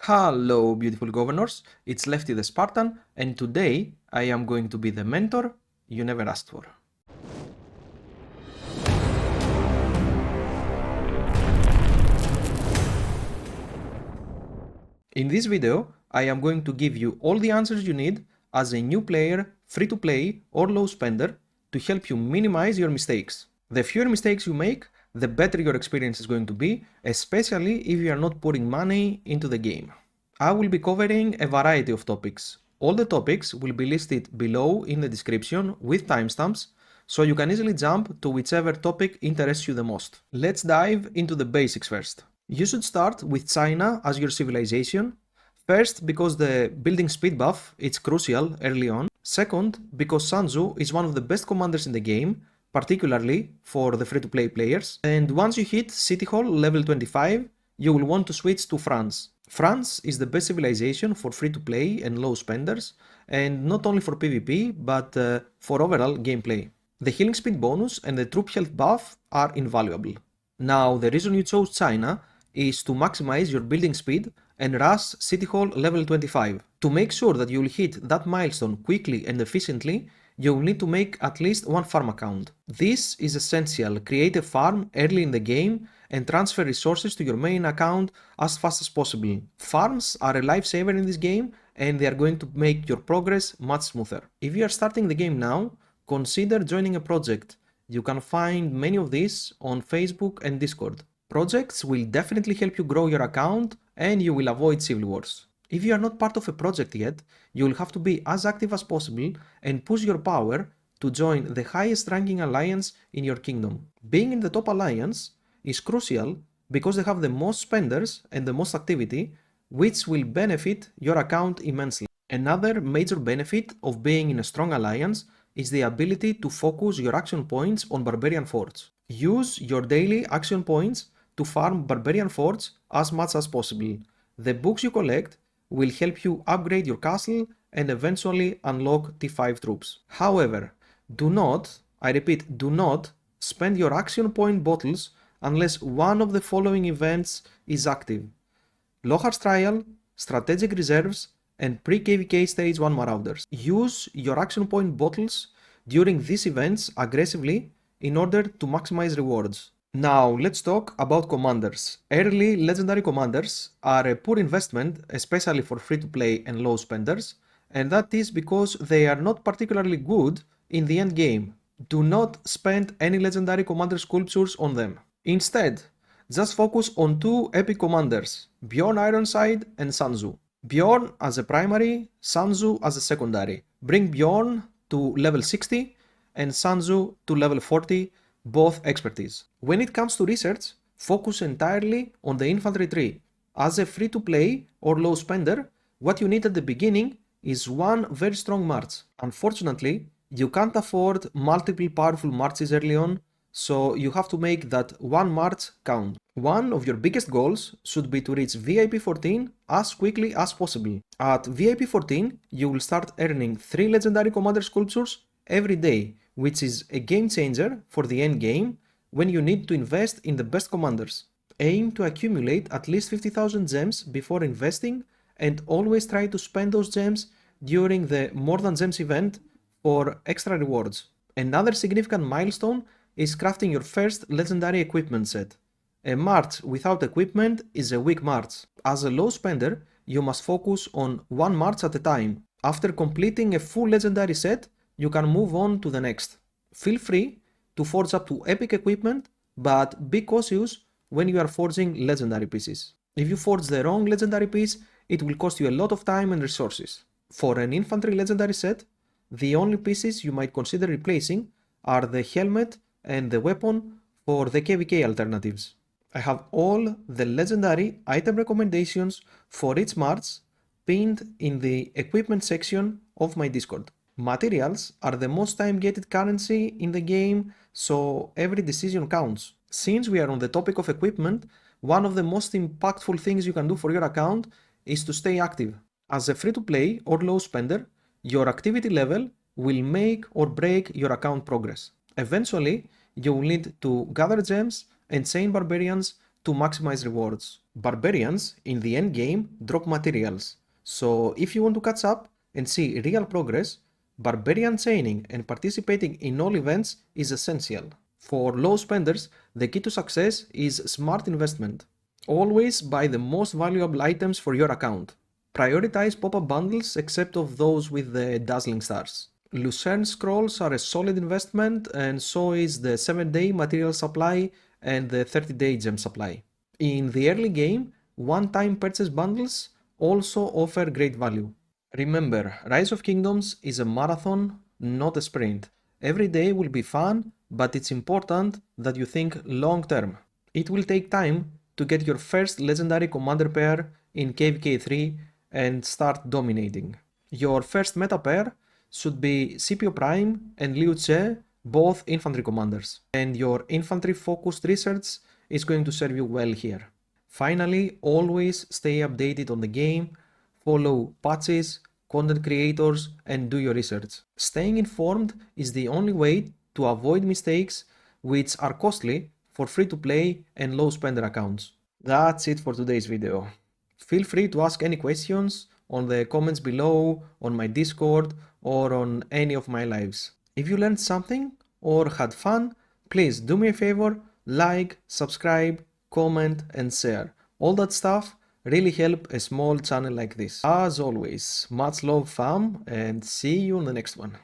Hello, beautiful governors, it's Lefty the Spartan, and today I am going to be the mentor you never asked for. In this video, I am going to give you all the answers you need as a new player, free to play or low spender to help you minimize your mistakes. The fewer mistakes you make, the better your experience is going to be, especially if you are not putting money into the game. I will be covering a variety of topics. All the topics will be listed below in the description with timestamps, so you can easily jump to whichever topic interests you the most. Let's dive into the basics first. You should start with China as your civilization. First, because the building speed buff is crucial early on. Second, because Sanzu is one of the best commanders in the game, particularly for the free-to-play players. And once you hit City Hall level 25, you will want to switch to France. France is the best civilization for free-to-play and low spenders, and not only for PvP, but for overall gameplay. The healing speed bonus and the troop health buff are invaluable. Now, the reason you chose China is to maximize your building speed and rush City Hall level 25. To make sure that you will hit that milestone quickly and efficiently, you will need to make at least one farm account. This is essential. Create a farm early in the game and transfer resources to your main account as fast as possible. Farms are a lifesaver in this game and they are going to make your progress much smoother. If you are starting the game now, consider joining a project. You can find many of these on Facebook and Discord. Projects will definitely help you grow your account and you will avoid civil wars. If you are not part of a project yet, you will have to be as active as possible and push your power to join the highest ranking alliance in your kingdom. Being in the top alliance is crucial because they have the most spenders and the most activity, which will benefit your account immensely. Another major benefit of being in a strong alliance is the ability to focus your action points on barbarian forts. Use your daily action points to farm barbarian forts as much as possible. The books you collect will help you upgrade your castle and eventually unlock T5 troops. However, do not, I repeat, do not spend your action point bottles unless one of the following events is active: Lohar's Trial, Strategic Reserves, and pre-KVK Stage 1 Marauders. Use your action point bottles during these events aggressively in order to maximize rewards. Now let's talk about commanders. Early legendary commanders are a poor investment, especially for free-to-play and low spenders, and that is because they are not particularly good in the end game. Do not spend any legendary commander sculptures on them. Instead, just focus on two epic commanders, Bjorn Ironside and Sanzu. Bjorn as a primary, Sanzu as a secondary. Bring Bjorn to level 60 and Sanzu to level 40, both expertise. When it comes to research, focus entirely on the infantry tree. As a free-to-play or low spender, what you need at the beginning is one very strong march. Unfortunately, you can't afford multiple powerful marches early on, so you have to make that one march count. One of your biggest goals should be to reach VIP 14 as quickly as possible. At VIP 14, you will start earning 3 legendary commander sculptures every day, which is a game changer for the end game when you need to invest in the best commanders. Aim to accumulate at least 50,000 gems before investing and always try to spend those gems during the More Than Gems event for extra rewards. Another significant milestone is crafting your first legendary equipment set. A march without equipment is a weak march. As a low spender, you must focus on one march at a time. After completing a full legendary set, you can move on to the next. Feel free to forge up to epic equipment, but be cautious when you are forging legendary pieces. If you forge the wrong legendary piece, it will cost you a lot of time and resources. For an infantry legendary set, the only pieces you might consider replacing are the helmet and the weapon for the KVK alternatives. I have all the legendary item recommendations for each march pinned in the equipment section of my Discord. Materials are the most time-gated currency in the game, so every decision counts. Since we are on the topic of equipment, one of the most impactful things you can do for your account is to stay active. As a free-to-play or low spender, your activity level will make or break your account progress. Eventually, you will need to gather gems and chain barbarians to maximize rewards. Barbarians in the end game drop materials, so if you want to catch up and see real progress, barbarian chaining and participating in all events is essential. For low spenders, the key to success is smart investment. Always buy the most valuable items for your account. Prioritize pop-up bundles except of those with the dazzling stars. Lucerne scrolls are a solid investment, and so is the 7-day material supply and the 30-day gem supply. In the early game, one-time purchase bundles also offer great value. Remember, Rise of Kingdoms is a marathon, not a sprint. Every day will be fun, but it's important that you think long term. It will take time to get your first legendary commander pair in KVK3 and start dominating. Your first meta pair should be Scipio Prime and Liu Che, both infantry commanders, and your infantry focused research is going to serve you well here. Finally, always stay updated on the game, follow patches, content creators, and do your research. Staying informed is the only way to avoid mistakes which are costly for free-to-play and low-spender accounts. That's it for today's video. Feel free to ask any questions on the comments below, on my Discord, or on any of my lives. If you learned something or had fun, please do me a favor, like, subscribe, comment, and share. All that stuff really help a small channel like this. As always, much love fam, and see you on the next one.